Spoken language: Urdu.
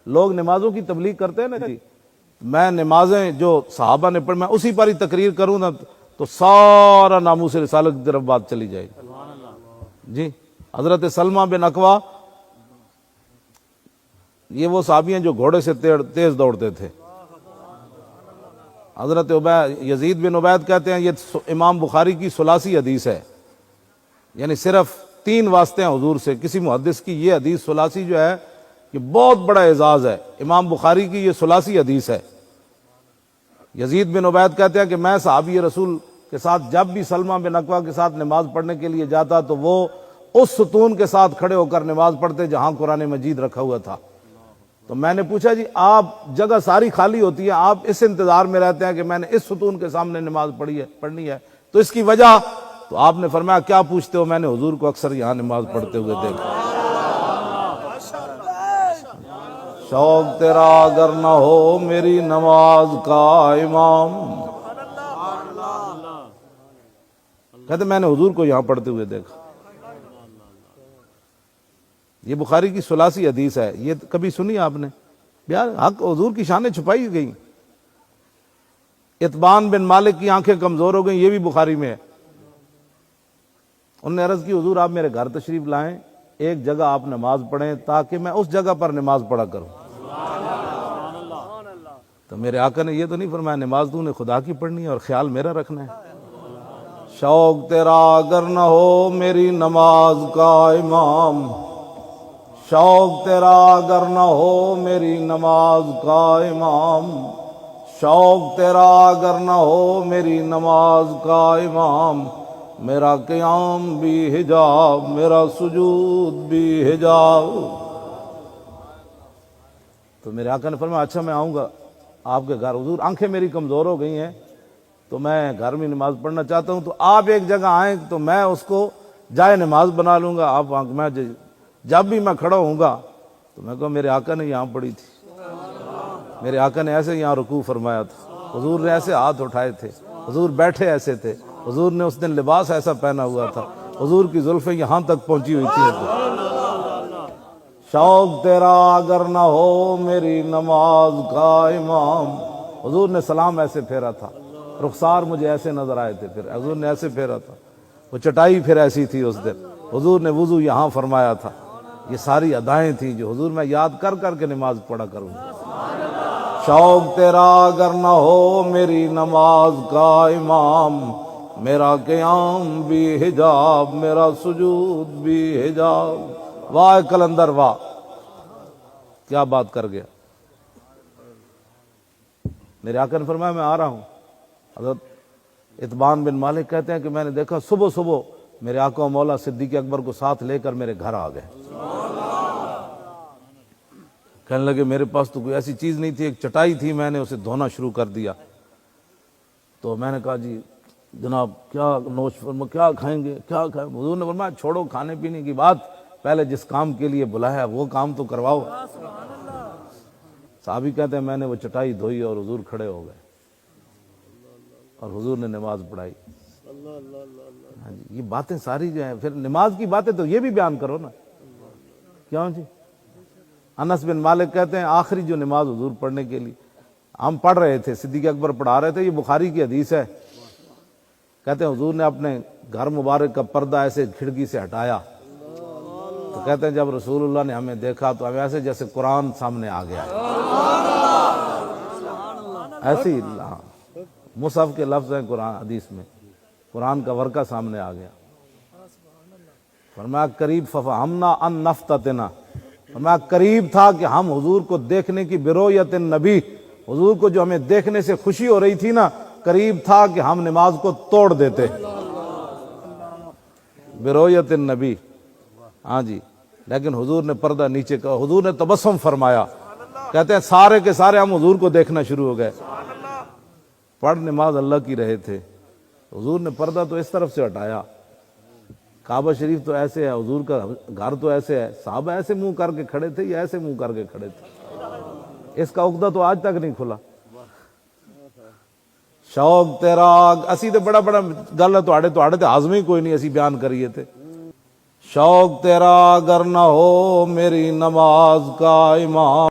لوگ نمازوں کی تبلیغ کرتے ہیں نا جی، میں نمازیں جو صحابہ نے پڑھ میں اسی پر ہی تقریر کروں نا تو سارا ناموس رسالت کی طرف بات چلی جائے گی جی۔ حضرت سلمہ بن اکوا یہ وہ صحابی ہیں جو گھوڑے سے تیز دوڑتے تھے۔ حضرت یزید بن عبید کہتے ہیں یہ امام بخاری کی ثلاثی حدیث ہے، یعنی صرف 3 واسطے ہیں حضور سے۔ کسی محدث کی یہ حدیث ثلاثی جو ہے یہ بہت بڑا اعزاز ہے، امام بخاری کی یہ ثلاثی حدیث ہے۔ یزید بن عبید کہتے ہیں کہ میں صحابی رسول کے ساتھ جب بھی سلمہ بن اکوا کے ساتھ نماز پڑھنے کے لیے جاتا تو وہ اس ستون کے ساتھ کھڑے ہو کر نماز پڑھتے جہاں قرآن مجید رکھا ہوا تھا۔ تو میں نے پوچھا جی آپ جگہ ساری خالی ہوتی ہے، آپ اس انتظار میں رہتے ہیں کہ میں نے اس ستون کے سامنے نماز پڑھنی ہے، تو اس کی وجہ؟ تو آپ نے فرمایا کیا پوچھتے ہو، میں نے حضور کو اکثر یہاں نماز پڑھتے ہوئے دیکھا۔ شوق تیرا اگر نہ ہو میری نماز کا امام، کہتے میں نے حضور کو یہاں پڑھتے ہوئے دیکھا۔ یہ بخاری کی ثلاثی حدیث ہے، یہ کبھی سنی آپ نے؟ یار حق حضور کی شانیں چھپائی گئی۔ اتبان بن مالک کی آنکھیں کمزور ہو گئیں، یہ بھی بخاری میں ہے۔ انہوں نے عرض کی حضور آپ میرے گھر تشریف لائیں، ایک جگہ آپ نماز پڑھیں تاکہ میں اس جگہ پر نماز پڑھا کروں۔ تو میرے آقا نے یہ تو نہیں فرمایا نماز تو نے خدا کی پڑھنی ہے اور خیال میرا رکھنا ہے۔ شوق تیرا اگر نہ ہو میری نماز کا امام، شوق تیرا اگر نہ ہو میری نماز کا امام، شوق تیرا اگر نہ ہو میری نماز کا امام، میرا قیام بھی حجاب میرا سجود بھی حجاب۔ تو میرے آقا نے فرمایا اچھا میں آؤں گا آپ کے گھر، حضور آنکھیں میری کمزور ہو گئی ہیں تو میں گھر میں نماز پڑھنا چاہتا ہوں، تو آپ ایک جگہ آئیں تو میں اس کو جائے نماز بنا لوں گا۔ آپ میں جب بھی میں کھڑا ہوں گا تو میں کہوں میرے آقا نے یہاں پڑھی تھی، میرے آقا نے ایسے یہاں رکوع فرمایا تھا، حضور نے ایسے ہاتھ اٹھائے تھے، حضور بیٹھے ایسے تھے، حضور نے اس دن لباس ایسا پہنا ہوا تھا، حضور کی زلفیں یہاں تک پہنچی ہوئی تھی۔ شوق تیرا اگر نہ ہو میری نماز کا امام، حضور نے سلام ایسے پھیرا تھا، رخسار مجھے ایسے نظر آئے تھے، پھر حضور نے ایسے پھیرا تھا، وہ چٹائی پھر ایسی تھی اس دن، حضور نے وضو یہاں فرمایا تھا۔ یہ ساری ادائیں تھیں جو حضور میں یاد کر کر کے نماز پڑھا کروں۔ شوق تیرا اگر نہ ہو میری نماز کا امام، میرا قیام بھی حجاب میرا سجود بھی حجاب۔ واہ کلندر واہ، کیا بات کر گیا۔ میرے آقا نے فرمایا میں آ رہا ہوں۔ حضرت اتبان بن مالک کہتے ہیں کہ میں نے دیکھا صبح صبح میرے آقا و مولا صدیق اکبر کو ساتھ لے کر میرے گھر آ گئے۔ کہنے لگے میرے پاس تو کوئی ایسی چیز نہیں تھی، ایک چٹائی تھی، میں نے اسے دھونا شروع کر دیا۔ تو میں نے کہا جی جناب کیا نوش فرما، کیا کھائیں گے، کیا کھائیں؟ حضور نے فرمایا چھوڑو کھانے پینے کی بات، پہلے جس کام کے لیے بلایا وہ کام تو کرواؤ۔ صحابی کہتے ہیں میں نے وہ چٹائی دھوئی اور حضور کھڑے ہو گئے اور حضور نے نماز پڑھائی۔ ہاں جی، یہ باتیں ساری جو ہیں، پھر نماز کی باتیں تو یہ بھی بیان کرو نا، کیوں جی؟ انس بن مالک کہتے ہیں آخری جو نماز حضور پڑھنے کے لیے ہم پڑھ رہے تھے، صدیق اکبر پڑھا رہے تھے، یہ بخاری کی حدیث ہے، کہتے ہیں حضور نے اپنے گھر مبارک کا پردہ ایسے کھڑکی سے ہٹایا، تو کہتے ہیں جب رسول اللہ نے ہمیں دیکھا تو ہمیں ایسے جیسے قرآن سامنے آ گیا، ایسی مصحف کے لفظ ہیں قرآن حدیث میں، قرآن کا ورقہ سامنے آ گیا۔ فرمایا قریب ففہمنا ان نفتتنا، فرمایا قریب تھا کہ ہم حضور کو دیکھنے کی برؤیت النبی، حضور کو جو ہمیں دیکھنے سے خوشی ہو رہی تھی نا، قریب تھا کہ ہم نماز کو توڑ دیتے برؤیت النبی۔ ہاں جی، لیکن حضور نے پردہ نیچے کا، حضور نے تبسم فرمایا، کہتے ہیں سارے کے سارے ہم حضور کو دیکھنا شروع ہو گئے، پڑھ نماز اللہ کی رہے تھے، حضور نے پردہ تو اس طرف سے ہٹایا، کعبہ شریف تو ایسے ہے، حضور کا گھر تو ایسے ہے، صحابہ ایسے منہ کر کے کھڑے تھے یا ایسے منہ کر کے کھڑے تھے، اس کا عقدہ تو آج تک نہیں کھلا۔ شوق تیرا اسی تے بڑا بڑا گل ہے تواڈے تے ہاضمے ہی کوئی نہیں، اسی بیان کریے تے شوق تیرا اگر نہ ہو میری نماز کا امام۔